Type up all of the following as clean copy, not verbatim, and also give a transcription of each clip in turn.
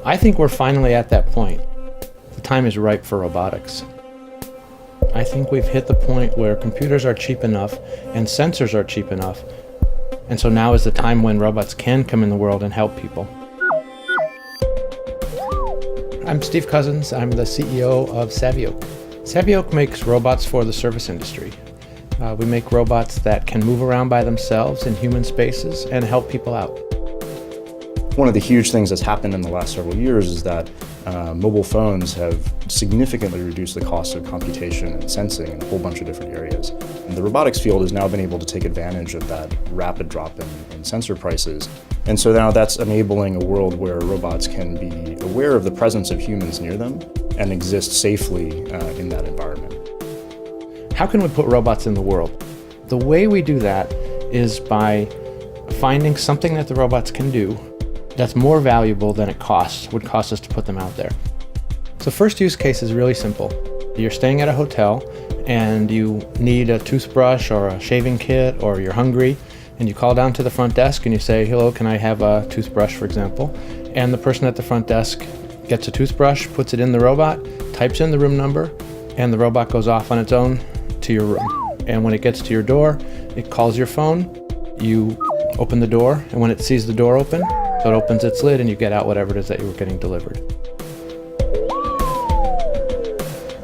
I think we're finally at that point. The time is ripe for robotics. I think we've hit the point where computers are cheap enough and sensors are cheap enough. And so now is the time when robots can come in the world and help people. I'm Steve Cousins. I'm the CEO of Savioke. Savioke makes robots for the service industry. We make robots that can move around by themselves in human spaces and help people out. One of the huge things that's happened in the last several years is that mobile phones have significantly reduced the cost of computation and sensing in a whole bunch of different areas. And the robotics field has now been able to take advantage of that rapid drop in sensor prices. And so now that's enabling a world where robots can be aware of the presence of humans near them and exist safely in that environment. How can we put robots in the world? The way we do that is by finding something that the robots can do that's more valuable than it would cost us to put them out there. So first use case is really simple. You're staying at a hotel and you need a toothbrush or a shaving kit, or you're hungry and you call down to the front desk and you say, hello, can I have a toothbrush, for example? And the person at the front desk gets a toothbrush, puts it in the robot, types in the room number, and the robot goes off on its own to your room. And when it gets to your door, it calls your phone, you open the door, and when it sees the door open, so it opens its lid and you get out whatever it is that you were getting delivered.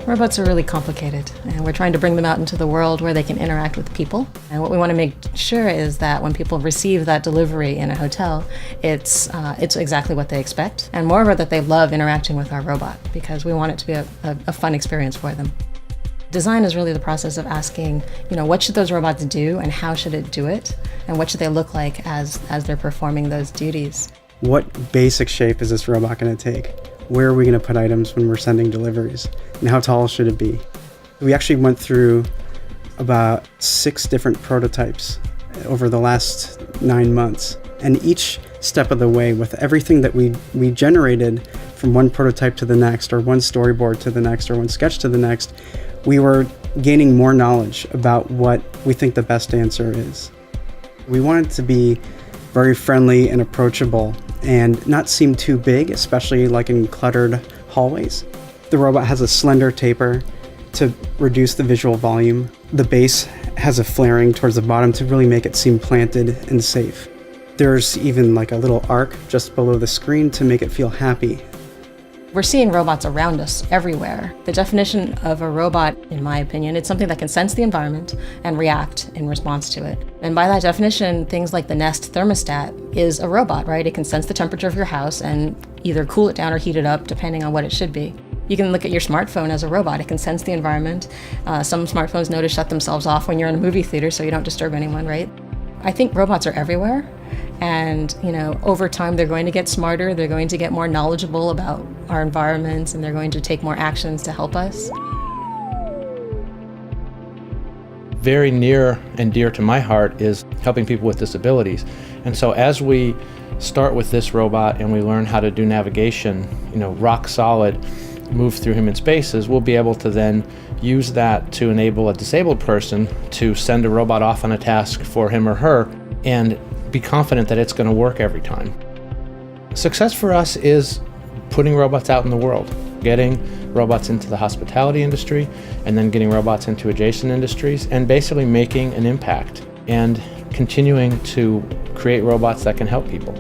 Robots are really complicated, and we're trying to bring them out into the world where they can interact with people. And what we want to make sure is that when people receive that delivery in a hotel, it's exactly what they expect, and moreover that they love interacting with our robot, because we want it to be a fun experience for them. Design is really the process of asking, what should those robots do and how should it do it? And what should they look like as they're performing those duties? What basic shape is this robot going to take? Where are we going to put items when we're sending deliveries? And how tall should it be? We actually went through about 6 different prototypes over the last 9 months. And each step of the way, with everything that we generated from one prototype to the next, or one storyboard to the next, or one sketch to the next, we were gaining more knowledge about what we think the best answer is. We want it to be very friendly and approachable and not seem too big, especially like in cluttered hallways. The robot has a slender taper to reduce the visual volume. The base has a flaring towards the bottom to really make it seem planted and safe. There's even like a little arc just below the screen to make it feel happy. We're seeing robots around us everywhere. The definition of a robot, in my opinion, it's something that can sense the environment and react in response to it. And by that definition, things like the Nest thermostat is a robot, right? It can sense the temperature of your house and either cool it down or heat it up, depending on what it should be. You can look at your smartphone as a robot. It can sense the environment. Some smartphones know to shut themselves off when you're in a movie theater so you don't disturb anyone, right? I think robots are everywhere. And, over time, they're going to get smarter, they're going to get more knowledgeable about our environments, and they're going to take more actions to help us. Very near and dear to my heart is helping people with disabilities. And so as we start with this robot and we learn how to do navigation, rock solid, move through human spaces, we'll be able to then use that to enable a disabled person to send a robot off on a task for him or her and be confident that it's going to work every time. Success for us is putting robots out in the world, getting robots into the hospitality industry, and then getting robots into adjacent industries, and basically making an impact and continuing to create robots that can help people.